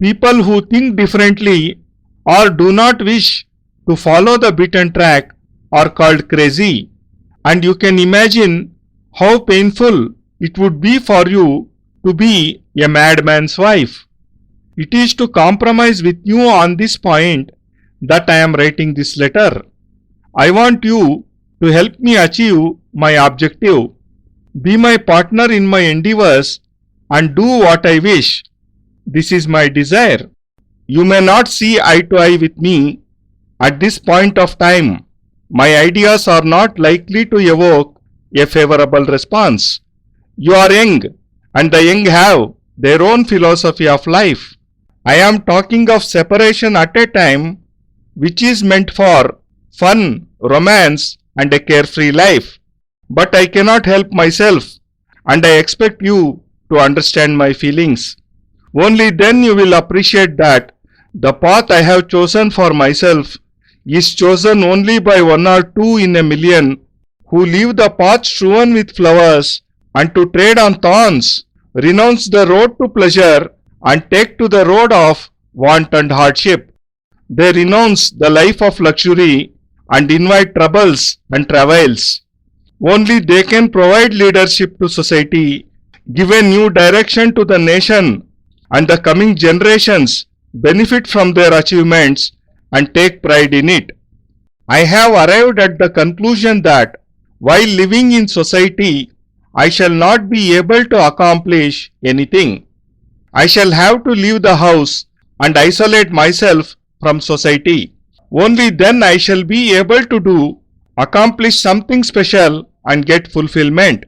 People who think differently or do not wish to follow the beaten track are called crazy, and you can imagine how painful it would be for you to be a madman's wife. It is to compromise with you on this point that I am writing this letter. I want you to help me achieve my objective, be my partner in my endeavors, and do what I wish. This is my desire. You may not see eye to eye with me at this point of time. My ideas are not likely to evoke a favorable response. You are young, and the young have their own philosophy of life. I am talking of separation at a time which is meant for fun, romance, and a carefree life. But I cannot help myself, and I expect you to understand my feelings. Only then you will appreciate that the path I have chosen for myself is chosen only by 1 or 2 in a million who leave the path strewn with flowers and to tread on thorns, renounce the road to pleasure and take to the road of want and hardship. They renounce the life of luxury and invite troubles and travails. Only they can provide leadership to society, give a new direction to the nation, and the coming generations benefit from their achievements and take pride in it. I have arrived at the conclusion that while living in society, I shall not be able to accomplish anything. I shall have to leave the house and isolate myself from society. Only then I shall be able to accomplish something special and get fulfillment.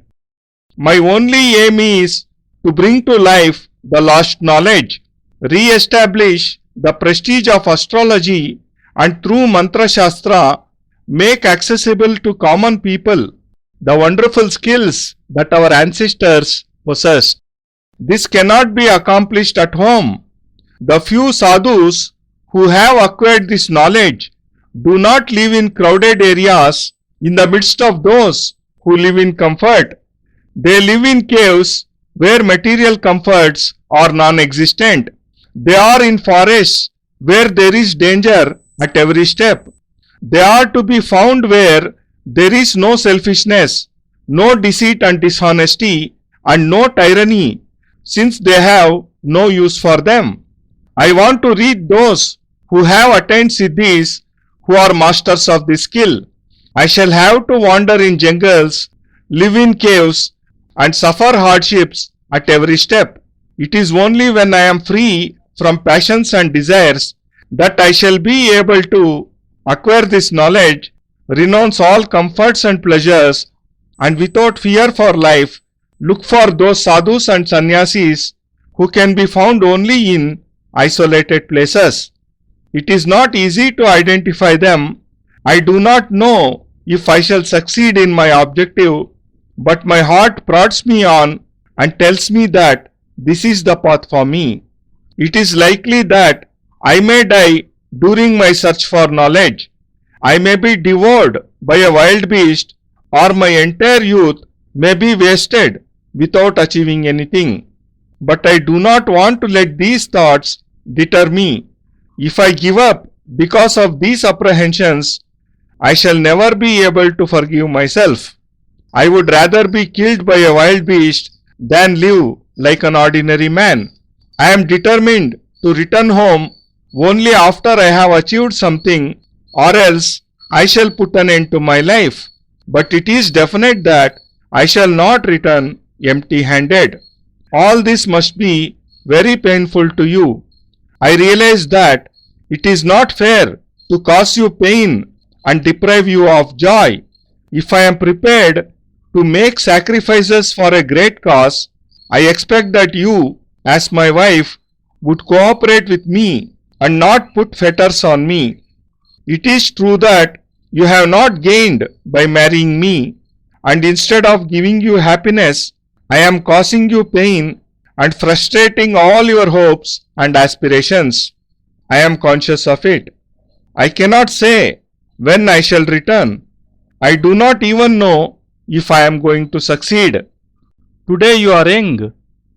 My only aim is to bring to life the lost knowledge, re-establish the prestige of astrology, and through mantra shastra make accessible to common people the wonderful skills that our ancestors possessed. This cannot be accomplished at home. The few sadhus who have acquired this knowledge do not live in crowded areas in the midst of those who live in comfort. They live in caves where material comforts are non-existent. They are in forests where there is danger at every step. They are to be found where there is no selfishness, no deceit and dishonesty, and no tyranny, since they have no use for them. I want to reach those who have attained siddhis, who are masters of this skill. I shall have to wander in jungles, live in caves, and suffer hardships at every step. It is only when I am free from passions and desires that I shall be able to acquire this knowledge, renounce all comforts and pleasures, and without fear for life, look for those sadhus and sannyasis who can be found only in isolated places. It is not easy to identify them. I do not know if I shall succeed in my objective, but my heart prods me on and tells me that this is the path for me. It is likely that I may die during my search for knowledge. I may be devoured by a wild beast, or my entire youth may be wasted without achieving anything. But I do not want to let these thoughts deter me. If I give up because of these apprehensions, I shall never be able to forgive myself. I would rather be killed by a wild beast than live like an ordinary man. I am determined to return home only after I have achieved something, or else I shall put an end to my life. But it is definite that I shall not return empty-handed. All this must be very painful to you. I realize that it is not fair to cause you pain and deprive you of joy. If I am prepared to make sacrifices for a great cause, I expect that you, as my wife, would cooperate with me and not put fetters on me. It is true that you have not gained by marrying me, and instead of giving you happiness, I am causing you pain and frustrating all your hopes and aspirations. I am conscious of it. I cannot say when I shall return. I do not even know if I am going to succeed. Today you are young.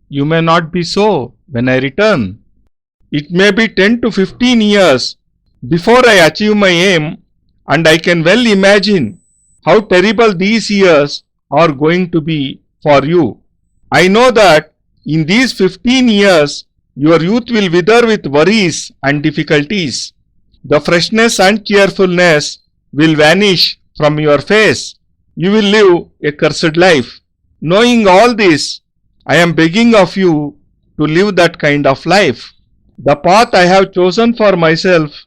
You may not be so when I return. It may be 10 to 15 years before I achieve my aim, and I can well imagine how terrible these years are going to be for you. I know that in these 15 years, your youth will wither with worries and difficulties. The freshness and cheerfulness will vanish from your face. You will live a cursed life. Knowing all this, I am begging of you to live that kind of life. The path I have chosen for myself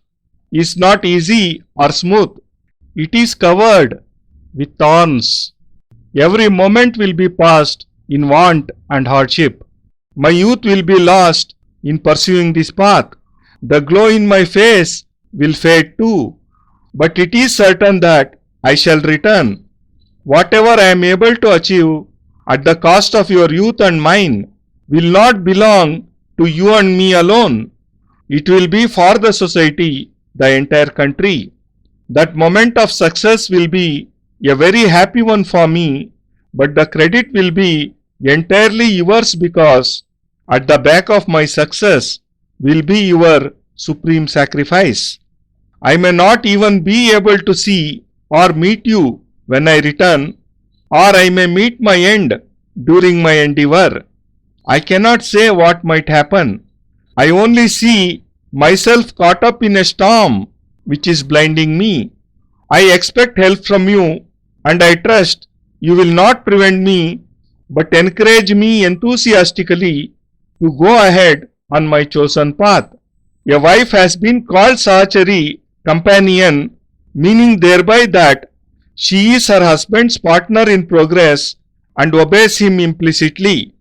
is not easy or smooth. It is covered with thorns. Every moment will be passed in want and hardship. My youth will be lost in pursuing this path. The glow in my face will fade too. But it is certain that I shall return. Whatever I am able to achieve at the cost of your youth and mine will not belong to you and me alone. It will be for the society, the entire country. That moment of success will be a very happy one for me, but the credit will be entirely yours because at the back of my success will be your supreme sacrifice. I may not even be able to see or meet you when I return, or I may meet my end during my endeavor. I cannot say what might happen. I only see myself caught up in a storm which is blinding me. I expect help from you, and I trust you will not prevent me but encourage me enthusiastically to go ahead on my chosen path. A wife has been called Sahachari, companion, meaning thereby that she is her husband's partner in progress and obeys him implicitly.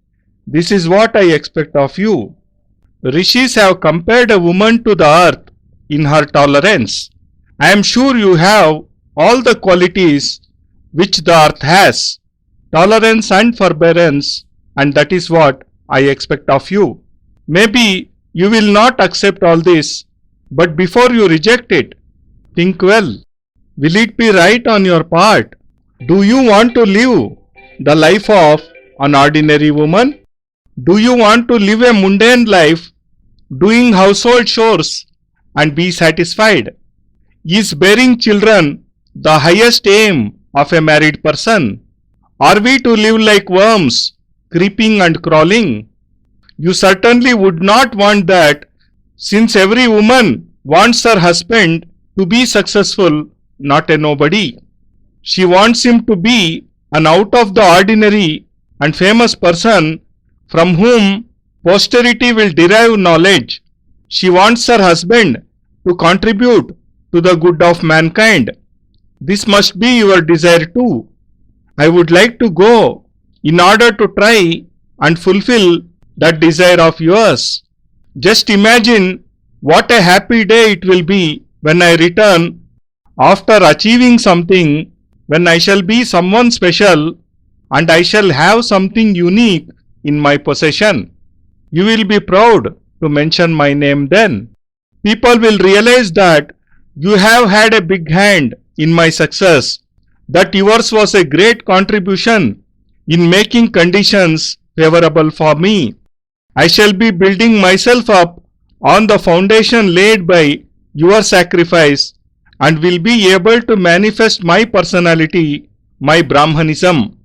This is what I expect of you. Rishis have compared a woman to the earth in her tolerance. I am sure you have all the qualities which the earth has, tolerance and forbearance, and that is what I expect of you. Maybe you will not accept all this, but before you reject it, think well. Will it be right on your part? Do you want to live the life of an ordinary woman? Do you want to live a mundane life, doing household chores and be satisfied? Is bearing children the highest aim of a married person? Are we to live like worms, creeping and crawling? You certainly would not want that, since every woman wants her husband to be successful, not a nobody. She wants him to be an out of the ordinary and famous person from whom posterity will derive knowledge. She wants her husband to contribute to the good of mankind. This must be your desire too. I would like to go in order to try and fulfill that desire of yours. Just imagine what a happy day it will be when I return after achieving something, when I shall be someone special and I shall have something unique in my possession. You will be proud to mention my name then. People will realize that you have had a big hand in my success, that yours was a great contribution in making conditions favorable for me. I shall be building myself up on the foundation laid by your sacrifice and will be able to manifest my personality, my Brahmanism.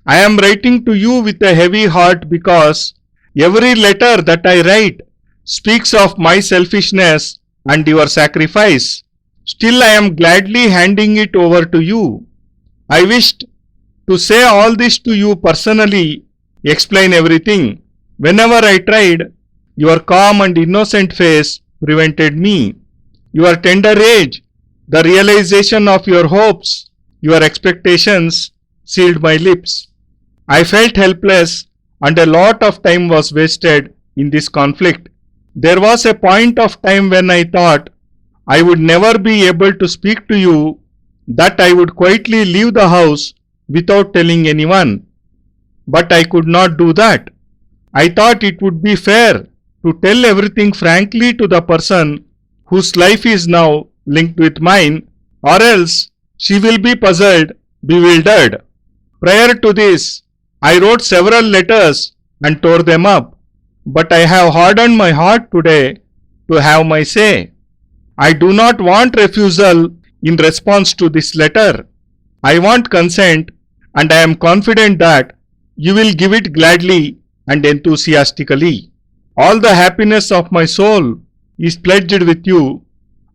I am writing to you with a heavy heart because every letter that I write speaks of my selfishness and your sacrifice. Still I am gladly handing it over to you. I wished to say all this to you personally, explain everything. Whenever I tried, your calm and innocent face prevented me. Your tender age, the realization of your hopes, your expectations sealed my lips. I felt helpless and a lot of time was wasted in this conflict. There was a point of time when I thought I would never be able to speak to you, that I would quietly leave the house without telling anyone. But I could not do that. I thought it would be fair to tell everything frankly to the person whose life is now linked with mine, or else she will be puzzled, bewildered. Prior to this, I wrote several letters and tore them up, but I have hardened my heart today to have my say. I do not want refusal in response to this letter. I want consent, and I am confident that you will give it gladly and enthusiastically. All the happiness of my soul is pledged with you.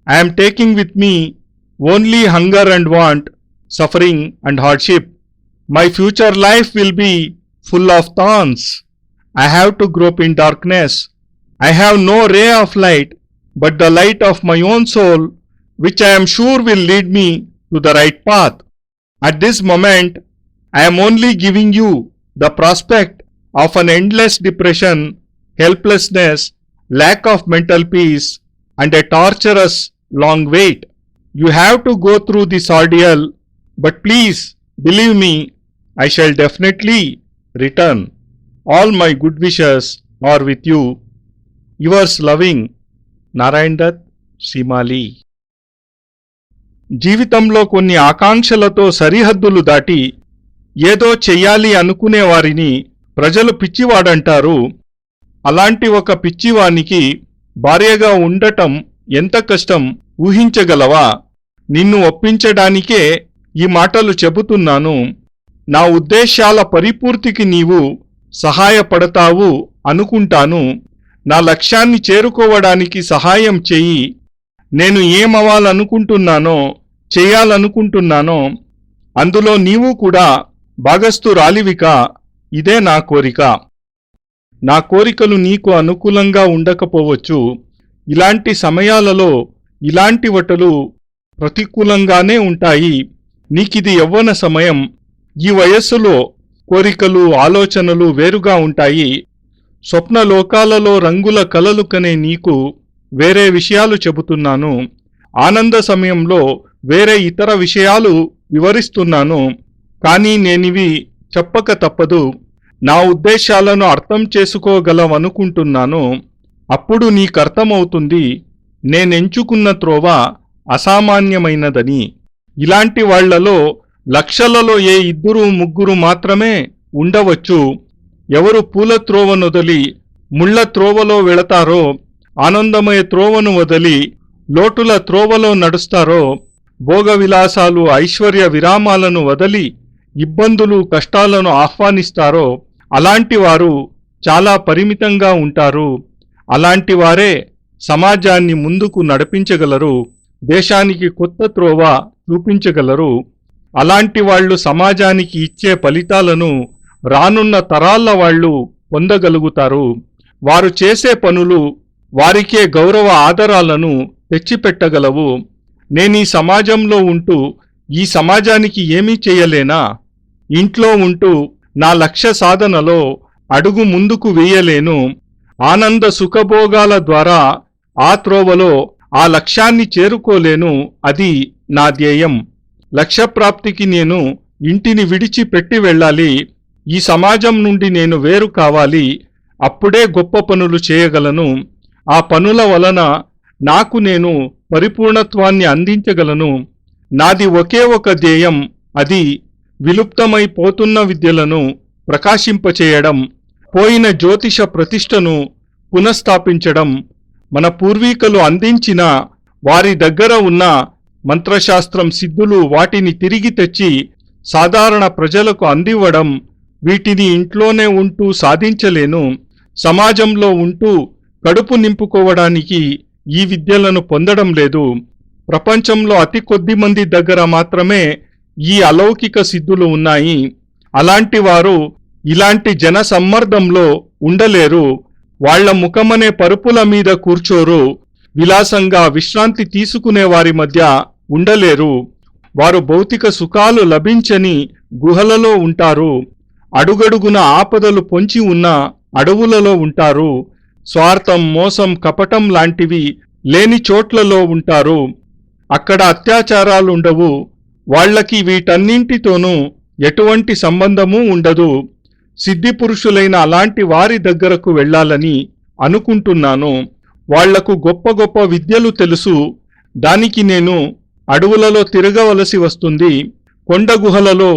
I am taking with me only hunger and want, suffering and hardship. My future life will be full of thorns. I have to grope in darkness. I have no ray of light but the light of my own soul, which I am sure will lead me to the right path. At this moment, I am only giving you the prospect of an endless depression, helplessness, lack of mental peace, and a torturous long wait. You have to go through this ordeal, but please believe me, I shall definitely return. All my good wishes are with you. Yours loving, Narayana Dutt, Shrimali. జీవితంలో కొన్ని ఆకాంక్షలతో సరిహద్దులు దాటి ఏదో చెయ్యాలి అనుకునే వారిని ప్రజలు పిచ్చివాడంటారు. అలాంటి ఒక పిచ్చివానికి భార్యగా ఉండటం ఎంత కష్టం ఊహించగలవా? నిన్ను ఒప్పించడానికే ఈ మాటలు చెబుతున్నాను. నా ఉద్దేశాల పరిపూర్తికి నీవు సహాయపడతావు అనుకుంటాను. నా లక్ష్యాన్ని చేరుకోవడానికి సహాయం చెయ్యి. నేను ఏమవ్వాలనుకుంటున్నానో, చెయ్యాలనుకుంటున్నానో అందులో నీవు కూడా భాగస్థురాలివిక. ఇదే నా కోరిక. నా కోరికలు నీకు అనుకూలంగా ఉండకపోవచ్చు. ఇలాంటి సమయాలలో ఇలాంటి వటలు ప్రతికూలంగానే ఉంటాయి. నీకిది యవ్వన సమయం. ఈ వయస్సులో కోరికలు, ఆలోచనలు వేరుగా ఉంటాయి. స్వప్నలోకాలలో రంగుల కలలు కనే నీకు వేరే విషయాలు చెబుతున్నాను. ఆనంద సమయంలో వేరే ఇతర విషయాలు వివరిస్తున్నాను. కానీ నేనివి చెప్పక తప్పదు. నా ఉద్దేశాలను అర్థం చేసుకోగలవనుకుంటున్నాను. అప్పుడు నీకర్థమవుతుంది నేనెంచుకున్న త్రోవ అసామాన్యమైనదని. ఇలాంటి వాళ్లలో లక్షలలో ఏ 2-3 మాత్రమే ఉండవచ్చు. ఎవరు పూల త్రోవను వదిలి ముళ్ల త్రోవలో వెళతారో, ఆనందమయ త్రోవను వదిలి లోటుల త్రోవలో నడుస్తారో, భోగవిలాసాలు, ఐశ్వర్య విరామాలను వదిలి ఇబ్బందులు, కష్టాలను ఆహ్వానిస్తారో, అలాంటి వారు చాలా పరిమితంగా ఉంటారు. అలాంటి వారే సమాజాన్ని ముందుకు నడిపించగలరు, దేశానికి కొత్త త్రోవ చూపించగలరు. అలాంటి వాళ్లు సమాజానికి ఇచ్చే ఫలితాలను రానున్న తరాల వాళ్లు పొందగలుగుతారు. వారు చేసే పనులు వారికే గౌరవ ఆదరాలను తెచ్చిపెట్టగలవు. నేనీ సమాజంలో ఉంటూ ఈ సమాజానికి ఏమీ చేయలేనా? ఇంట్లో ఉంటూ నా లక్ష్య సాధనలో అడుగు ముందుకు వేయలేను. ఆనంద సుఖభోగాల ద్వారా ఆ త్రోవలో ఆ లక్ష్యాన్ని చేరుకోలేను. అది నా ధ్యేయం. లక్ష్యప్రాప్తికి నేను ఇంటిని విడిచిపెట్టి వెళ్ళాలి. ఈ సమాజం నుండి నేను వేరు కావాలి. అప్పుడే గొప్ప పనులు చేయగలను. ఆ పనుల వలన నాకు నేను పరిపూర్ణత్వాన్ని అందించగలను. నాది ఒకే ఒక ధ్యేయం. అది విలుప్తమైపోతున్న విద్యలను ప్రకాశింపచేయడం, పోయిన జ్యోతిష ప్రతిష్టను పునఃస్థాపించడం. మన పూర్వీకులు అందించిన వారి దగ్గర ఉన్న మంత్రశాస్త్రం, సిద్ధులు వాటిని తిరిగి తెచ్చి సాధారణ ప్రజలకు అందివ్వడం. వీటిని ఇంట్లోనే ఉంటూ సాధించలేను. సమాజంలో ఉంటూ కడుపు నింపుకోవడానికి ఈ విద్యలను పొందడం లేదు. ప్రపంచంలో అతి కొద్ది మంది దగ్గర మాత్రమే ఈ అలౌకిక సిద్ధులు ఉన్నాయి. అలాంటి వారు ఇలాంటి జన సమ్మర్దంలో ఉండలేరు. వాళ్ల ముఖమనే పరుపుల మీద కూర్చోరు. విలాసంగా విశ్రాంతి తీసుకునే వారి మధ్య ఉండలేరు. వారు భౌతిక సుఖాలు లభించని గుహలలో ఉంటారు. అడుగడుగున ఆపదలు పొంచి ఉన్న అడవులలో ఉంటారు. స్వార్థం, మోసం, కపటం లాంటివి లేని చోట్లలో ఉంటారు. అక్కడ అత్యాచారాలుండవు. వాళ్లకి వీటన్నింటితోనూ ఎటువంటి సంబంధమూ ఉండదు. సిద్ధిపురుషులైన అలాంటి వారి దగ్గరకు వెళ్ళాలని అనుకుంటున్నాను. వాళ్లకు గొప్ప గొప్ప విద్యలు తెలుసు. దానికి నేను అడవులలో తిరగవలసి వస్తుంది. కొండ గుహలలో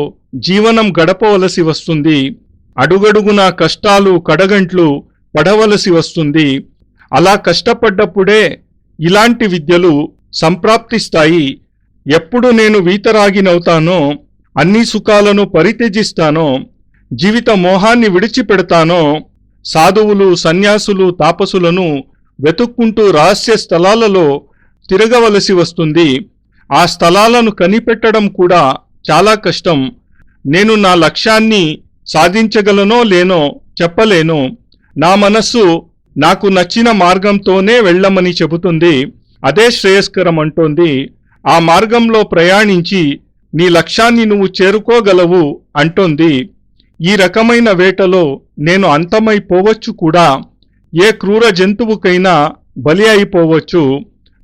జీవనం గడపవలసి వస్తుంది. అడుగడుగునా కష్టాలు, కడగంట్లు పడవలసి వస్తుంది. అలా కష్టపడ్డప్పుడే ఇలాంటి విద్యలు సంప్రాప్తిస్తాయి. ఎప్పుడు నేను వీతరాగినవుతానో, అన్ని సుఖాలను పరిత్యజిస్తానో, జీవిత మోహాన్ని విడిచిపెడతానో, సాధువులు, సన్యాసులు, తాపసులను వెతుక్కుంటూ రహస్య స్థలాలలో తిరగవలసి వస్తుంది. ఆ స్థలాలను కనిపెట్టడం కూడా చాలా కష్టం. నేను నా లక్ష్యాన్ని సాధించగలనో లేనో చెప్పలేను. నా మనస్సు నాకు నచ్చిన మార్గంతోనే వెళ్ళమని చెబుతుంది. అదే శ్రేయస్కరం అంటోంది. ఆ మార్గంలో ప్రయాణించి నీ లక్ష్యాన్ని నువ్వు చేరుకోగలవు అంటోంది. ఈ రకమైన వేటలో నేను అంతమైపోవచ్చు కూడా. ఏ క్రూర జంతువుకైనా బలి అయిపోవచ్చు.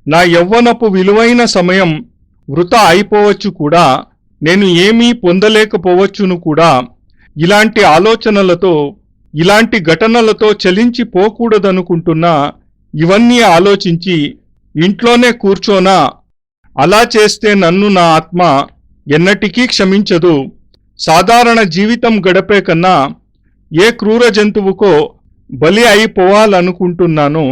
నా యవ్వనపు విలువైన సమయం వృథా అయిపోవచ్చు కూడా. నేను ఏమీ పొందలేకపోవచ్చును కూడా. ఇలాంటి ఆలోచనలతో, ఇలాంటి ఘటనలతో చలించిపోకూడదనుకుంటున్నా. ఇవన్నీ ఆలోచించి ఇంట్లోనే కూర్చోనా? అలా చేస్తే నన్ను నా ఆత్మ ఎన్నటికీ క్షమించదు. సాధారణ జీవితం గడిపే కన్నా ఏ క్రూర జంతువుకో బలి అయిపోవాలనుకుంటున్నాను.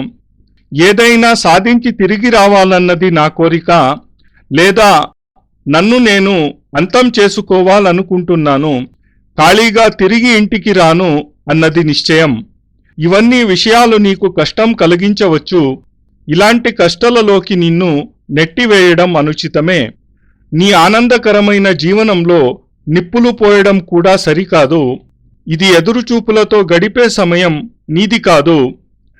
ఏదైనా సాధించి తిరిగి రావాలన్నది నా కోరిక. లేదా నన్ను నేను అంతం చేసుకోవాలనుకుంటున్నాను. ఖాళీగా తిరిగి ఇంటికి రాను అన్నది నిశ్చయం. ఇవన్నీ విషయాలు నీకు కష్టం కలిగించవచ్చు. ఇలాంటి కష్టాలలోకి నిన్ను నెట్టివేయడం అనుచితమే. నీ ఆనందకరమైన జీవనంలో నిప్పులు పోయడం కూడా సరికాదు. ఇది ఎదురుచూపులతో గడిపే సమయం నీది కాదు.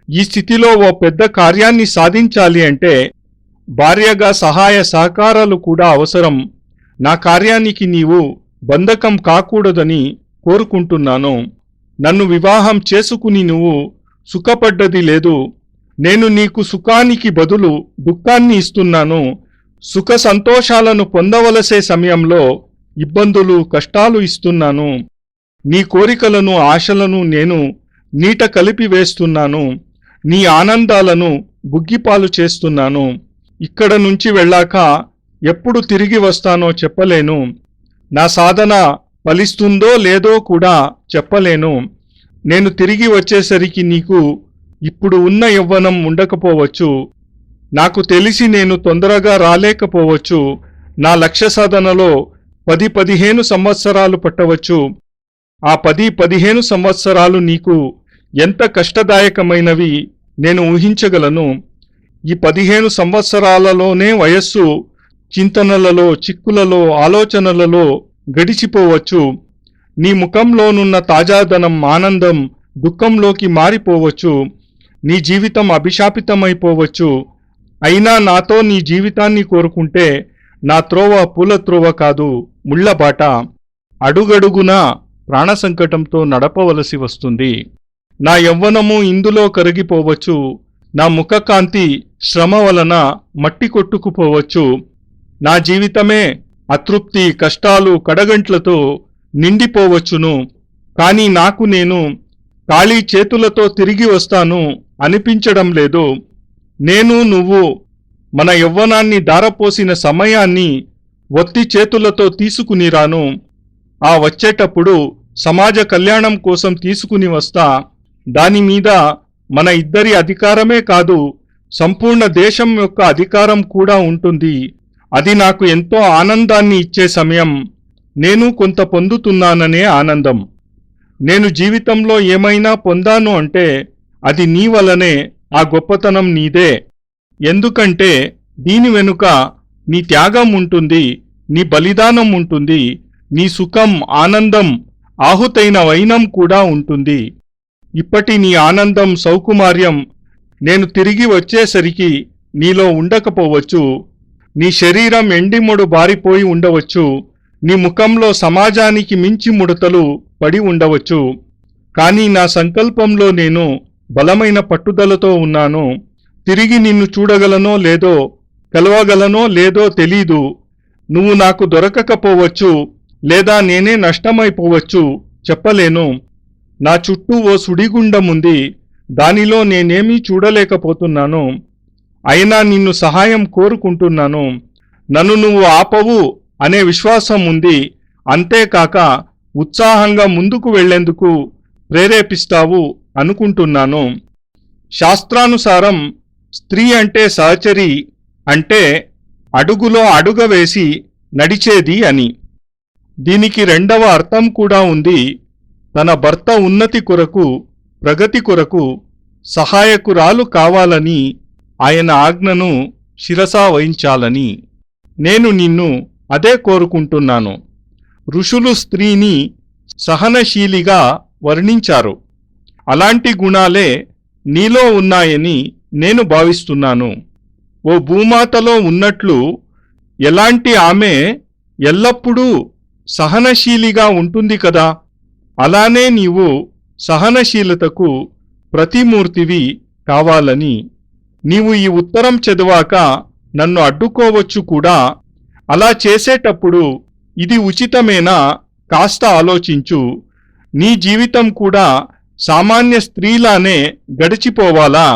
ఈ స్థితిలో ఓ పెద్ద కార్యాన్ని సాధించాలి అంటే భార్యగా సహాయ సహకారాలు కూడా అవసరం. నా కార్యానికి నీవు బంధకం కాకూడదని కోరుకుంటున్నాను. నన్ను వివాహం చేసుకుని నువ్వు సుఖపడ్డది లేదు. నేను నీకు సుఖానికి బదులు దుఃఖాన్ని ఇస్తున్నాను. సుఖ సంతోషాలను పొందవలసే సమయంలో ఇబ్బందులు, కష్టాలు ఇస్తున్నాను. నీ కోరికలను, ఆశలను నేను నీట కలిపి వేస్తున్నాను. నీ ఆనందాలను బుగ్గిపాలు చేస్తున్నాను. ఇక్కడ నుంచి వెళ్ళాక ఎప్పుడు తిరిగి వస్తానో చెప్పలేను. నా సాధన ఫలిస్తుందో లేదో కూడా చెప్పలేను. నేను తిరిగి వచ్చేసరికి నీకు ఇప్పుడు ఉన్న యవ్వనం ఉండకపోవచ్చు. నాకు తెలిసి నేను తొందరగా రాలేకపోవచ్చు. నా లక్ష్య సాధనలో 10-15 సంవత్సరాలు పట్టవచ్చు. ఆ 10-15 సంవత్సరాలు నీకు ఎంత కష్టదాయకమైనవి నేను ఊహించగలను. ఈ 15 సంవత్సరాలలోనే వయస్సు చింతనలలో, చిక్కులలో, ఆలోచనలలో గడిచిపోవచ్చు. నీ ముఖంలోనున్న తాజాదనం, ఆనందం దుఃఖంలోకి మారిపోవచ్చు. నీ జీవితం అభిశాపితమైపోవచ్చు. అయినా నాతో నీ జీవితాన్ని కోరుకుంటే నా త్రోవ పూల త్రోవ కాదు, ముళ్ళబాట. అడుగడుగునా ప్రాణ సంకటంతో నడపవలసి వస్తుంది. నా యవ్వనము ఇందులో కరిగిపోవచ్చు. నా ముఖకాంతి శ్రమ వలన మట్టి కొట్టుకుపోవచ్చు. నా జీవితమే అతృప్తి, కష్టాలు, కడగంట్లతో నిండిపోవచ్చును. కానీ నాకు నేను ఖాళీ చేతులతో తిరిగి వస్తాను అనిపించడం లేదు. నేను, నువ్వు మన యవ్వనాన్ని దారపోసిన సమయాన్ని ఒత్తి చేతులతో తీసుకుని రాను. ఆ వచ్చేటప్పుడు సమాజ కళ్యాణం కోసం తీసుకుని వస్తా. దానిమీద మన ఇద్దరి అధికారమే కాదు, సంపూర్ణ దేశం యొక్క అధికారం కూడా ఉంటుంది. అది నాకు ఎంతో ఆనందాన్ని ఇచ్చే సమయం. నేను కొంత పొందుతున్నాననే ఆనందం. నేను జీవితంలో ఏమైనా పొందాను అంటే అది నీ వలనే. ఆ గొప్పతనం నీదే. ఎందుకంటే దీని వెనుక నీ త్యాగం ఉంటుంది, నీ బలిదానం ఉంటుంది, నీ సుఖం, ఆనందం, ఆహుతైన వైనం కూడా ఉంటుంది. ఇప్పటి నీ ఆనందం, సౌకుమార్యం నేను తిరిగి వచ్చేసరికి నీలో ఉండకపోవచ్చు. నీ శరీరం ఎండిముడు బారిపోయి ఉండవచ్చు. నీ ముఖంలో సమాజానికి మించి ముడతలు పడి ఉండవచ్చు. కానీ నా సంకల్పంలో నేను బలమైన పట్టుదలతో ఉన్నాను. తిరిగి నిన్ను చూడగలనో లేదో, కలవగలనో లేదో తెలీదు. నువ్వు నాకు దొరకకపోవచ్చు, లేదా నేనే నష్టమైపోవచ్చు, చెప్పలేను. నా చుట్టూ ఓ సుడిగుండముంది. దానిలో నేనేమీ చూడలేకపోతున్నాను. అయినా నిన్ను సహాయం కోరుకుంటున్నాను. నన్ను నువ్వు ఆపవు అనే విశ్వాసం ఉంది. అంతేకాక ఉత్సాహంగా ముందుకు వెళ్లేందుకు ప్రేరేపిస్తావు అనుకుంటున్నాను. శాస్త్రానుసారం స్త్రీ అంటే సహచరి, అంటే అడుగులో అడుగ వేసి నడిచేది అని. దీనికి రెండవ అర్థం కూడా ఉంది. తన భర్త ఉన్నతి కొరకు, ప్రగతి కొరకు సహాయకురాలు కావాలని, ఆయన ఆజ్ఞను శిరసా వహించాలని. నేను నిన్ను అదే కోరుకుంటున్నాను. ఋషులు స్త్రీని సహనశీలిగా వర్ణించారు. అలాంటి గుణాలే నీలో ఉన్నాయని నేను భావిస్తున్నాను. ఓ భూమాతలో ఉన్నట్లు ఎలాంటి ఆమె ఎల్లప్పుడూ సహనశీలిగా ఉంటుంది కదా, అలానే నీవు సహనశీలతకు ప్రతిమూర్తివి కావాలని. నీవు ఈ ఉత్తరం చదివాక నన్ను అడ్డుకోవచ్చు కూడా. అలా చేసేటప్పుడు ఇది ఉచితమేనా కాస్త ఆలోచించు. నీ జీవితం కూడా సామాన్య స్త్రీలానే గడిచిపోవాలా?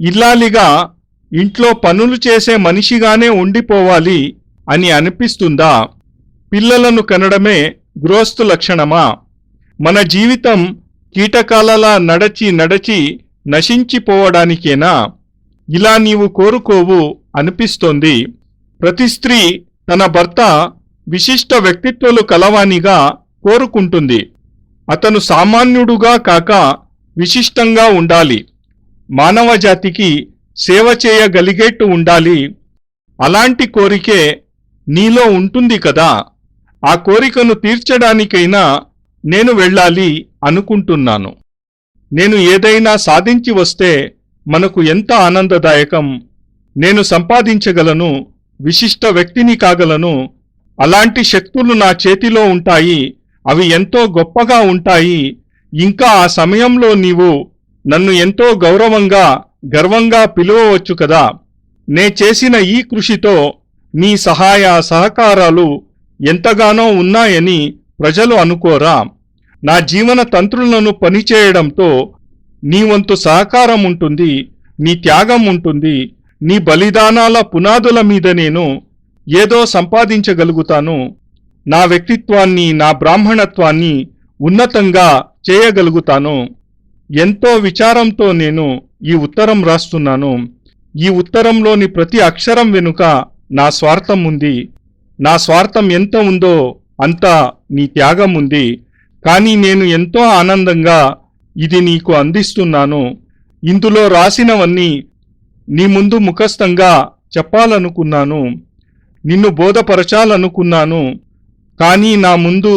ఇల్లాలిగా ఇంట్లో పనులు చేసే మనిషిగానే ఉండిపోవాలి అని అనిపిస్తుందా? పిల్లలను కనడమే గృహస్థు లక్షణమా? మన జీవితం కీటకాలలా నడచి నడచి నశించిపోవడానికేనా? ఇలా నీవు కోరుకోవు అనిపిస్తోంది. ప్రతి స్త్రీ తన భర్త విశిష్ట వ్యక్తిత్వాలు కలవానిగా కోరుకుంటుంది. అతను సామాన్యుడుగా కాక విశిష్టంగా ఉండాలి. మానవజాతికి సేవ చేయగలిగేట్టు ఉండాలి. అలాంటి కోరికే నీలో ఉంటుంది కదా. ఆ కోరికను తీర్చడానికైనా నేను వెళ్ళాలి అనుకుంటున్నాను. నేను ఏదైనా సాధించి వస్తే మనకు ఎంత ఆనందదాయకం. నేను సంపాదించగలను, విశిష్ట వ్యక్తిని కాగలను. అలాంటి శక్తులు నా చేతిలో ఉంటాయి. అవి ఎంతో గొప్పగా ఉంటాయి. ఇంకా ఆ సమయంలో నీవు నన్ను ఎంతో గౌరవంగా, గర్వంగా పిలువవచ్చు కదా. నే చేసిన ఈ కృషితో నీ సహాయ సహకారాలు ఎంతగానో ఉన్నాయని ప్రజలు అనుకోరా? నా జీవన తంత్రులను పనిచేయడంతో నీ వంతు సహకారం ఉంటుంది, నీ త్యాగం ఉంటుంది. నీ బలిదానాల పునాదుల మీద నేను ఏదో సంపాదించగలుగుతాను. నా వ్యక్తిత్వాన్ని, నా బ్రాహ్మణత్వాన్ని ఉన్నతంగా చేయగలుగుతాను. ఎంతో విచారంతో నేను ఈ ఉత్తరం రాస్తున్నాను. ఈ ఉత్తరంలోని ప్రతి అక్షరం వెనుక నా స్వార్థం ఉంది. నా స్వార్థం ఎంత ఉందో అంత నీ త్యాగం ఉంది. కానీ నేను ఎంతో ఆనందంగా ఇది నీకు అందిస్తున్నాను. ఇందులో రాసినవన్నీ నీ ముందు ముఖస్థంగా చెప్పాలనుకున్నాను, నిన్ను బోధపరచాలనుకున్నాను. కానీ నా ముందు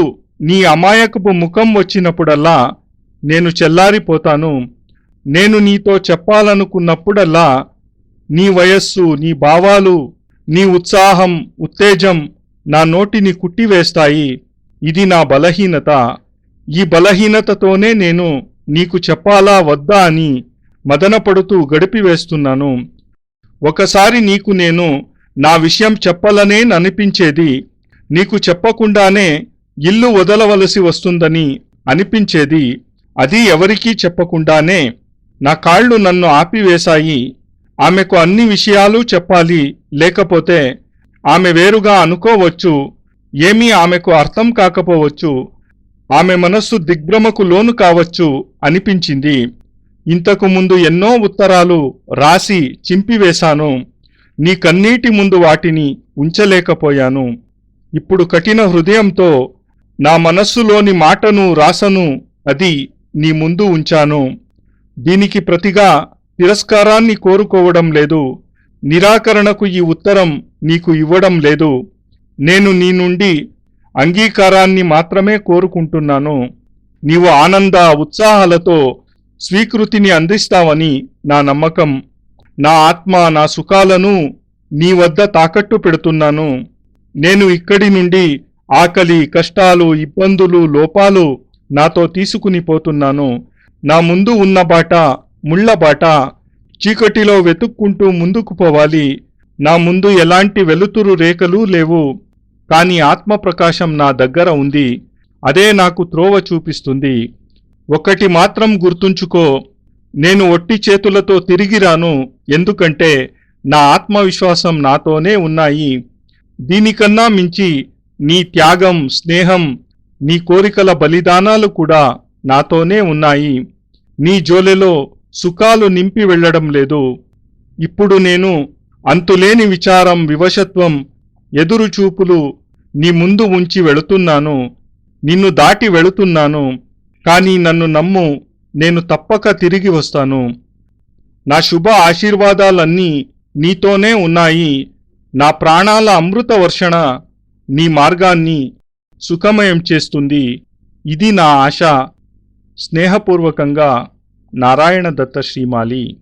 నీ అమాయకపు ముఖం వచ్చినప్పుడల్లా నేను చెల్లారిపోతాను. నేను నీతో చెప్పాలనుకున్నప్పుడల్లా నీ వయస్సు, నీ భావాలు, నీ ఉత్సాహం, ఉత్తేజం నా నోటిని కుట్టివేస్తాయి. ఇది నా బలహీనత. ఈ బలహీనతతోనే నేను నీకు చెప్పాలా వద్దా అని మదనపడుతూ గడిపివేస్తున్నాను. ఒకసారి నీకు నేను నా విషయం చెప్పలనే అనిపించేది. నీకు చెప్పకుండానే ఇల్లు వదలవలసి వస్తుందని అనిపించేది. అది ఎవరికీ చెప్పకుండానే. నా కాళ్ళు నన్ను ఆపివేశాయి. ఆమెకు అన్ని విషయాలు చెప్పాలి, లేకపోతే ఆమె వేరుగా అనుకోవచ్చు. ఏమీ ఆమెకు అర్థం కాకపోవచ్చు. ఆమె మనస్సు దిగ్భ్రమకు లోను కావచ్చు అనిపించింది. ఇంతకు ముందు ఎన్నో ఉత్తరాలు రాసి చింపివేశాను. నీ కన్నీటి ముందు వాటిని ఉంచలేకపోయాను. ఇప్పుడు కఠిన హృదయంతో నా మనస్సులోని మాటను రాసను, అది నీ ముందు ఉంచాను. దీనికి ప్రతిగా తిరస్కారాన్ని కోరుకోవడం లేదు. నిరాకరణకు ఈ ఉత్తరం నీకు ఇవ్వడం లేదు. నేను నీ నుండి అంగీకారాన్ని మాత్రమే కోరుకుంటున్నాను. నీవు ఆనంద ఉత్సాహాలతో స్వీకృతిని అందిస్తావని నా నమ్మకం. నా ఆత్మ, నా సుఖాలను నీ వద్ద తాకట్టు పెడుతున్నాను. నేను ఇక్కడి నుండి ఆకలి, కష్టాలు, ఇబ్బందులు, లోపాలు నాతో తీసుకుని పోతున్నాను. నా ముందు ఉన్న బాట ముళ్ళ బాట. చీకటిలో వెతుక్కుంటూ ముందుకు పోవాలి. నా ముందు ఎలాంటి వెలుతురు రేఖలు లేవు. కాని ఆత్మప్రకాశం నా దగ్గర ఉంది. అదే నాకు త్రోవ చూపిస్తుంది. ఒకటి మాత్రం గుర్తుంచుకో, నేను ఒట్టి చేతులతో తిరిగి రాను. ఎందుకంటే నా ఆత్మవిశ్వాసం నాతోనే ఉన్నాయి. దీనికన్నా మించి నీ త్యాగం, స్నేహం, నీ కోరికల బలిదానాలు కూడా నాతోనే ఉన్నాయి. నీ జోలెలో సుఖాలు నింపి వెళ్ళడం లేదు. ఇప్పుడు నేను అంతులేని విచారం, వివశత్వం, ఎదురుచూపులు నీ ముందు ఉంచి వెళుతున్నాను. నిన్ను దాటి వెళుతున్నాను. కానీ నన్ను నమ్ము, నేను తప్పక తిరిగి వస్తాను. నా శుభ ఆశీర్వాదాలన్నీ నీతోనే ఉన్నాయి. నా ప్రాణాల అమృత వర్షణ నీ మార్గాన్ని సుఖమయం చేస్తుంది. ఇది నా ఆశ. స్నేహపూర్వకంగా నారాయణ దత్త శ్రీమాలి.